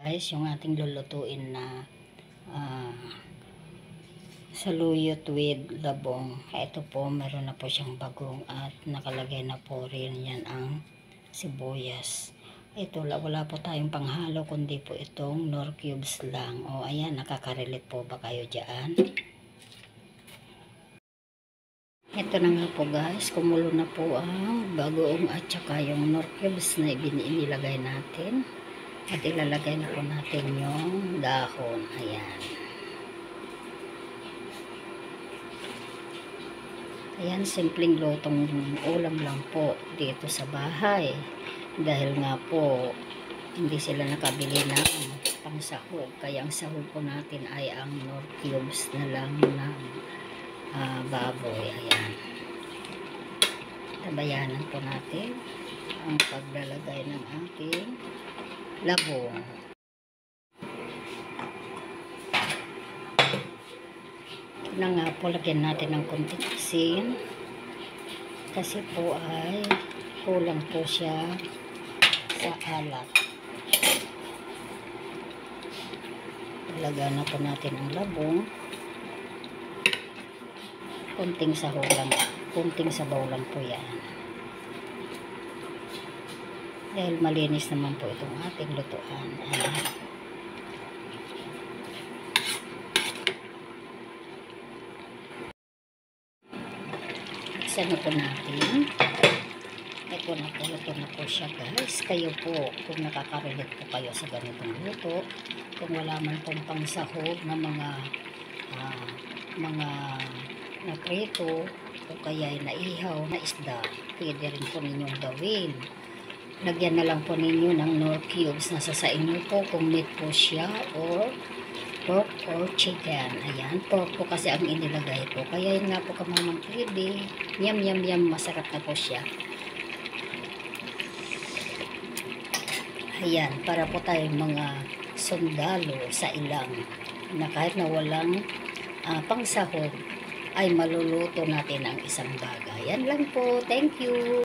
Guys, yung ating lulutuin na saluyot with labong. Ito po, meron na po siyang bagong at nakalagay na po rin yan ang sibuyas. Ito, wala po tayong panghalo kundi po itong Knorr cubes lang. O ayan, nakaka-relate po ba kayo dyan? Ito na nga po guys, kumulo na po ang bagoong at saka yung Knorr cubes na inilagay natin. At ilalagay na po natin yung dahon. Ayan. Ayan, simpleng lutong ulam lang po dito sa bahay. Dahil nga po, hindi sila nakabili ng pangsahog. Kaya ang sahog po natin ay ang Knorr cubes na lang ng baboy. Ayan. Tabayanan po natin ang paglalagay ng ating labong. Na nga po, lagyan natin ng konting asin kasi po ay kulang po siya sa alat. Lagyan na po natin ang labong, konting sabaw lang po yan dahil malinis naman po itong ating lutuan. Ayan. Isa na po natin. Ito na po, luto na po siya guys. Kayo po, kung nakaka-relate po kayo sa ganitong luto, kung wala man pong pangsahog na mga naprito o kaya naihaw na isda, pwede rin po ninyong gawin. Lagyan na lang po ninyo ng Knorr cubes. Nasa sa inyo po kung meat po siya or pork or chicken. Ayan, pork po kasi ang inilagay po. Kaya yun nga po kamamang pwede. Yum, yum, yum. Masarap na po siya. Ayan, para po tayong mga sundalo sa ilang na kahit na walang pangsahog ay maluluto natin ang isang bagay. Yan lang po. Thank you.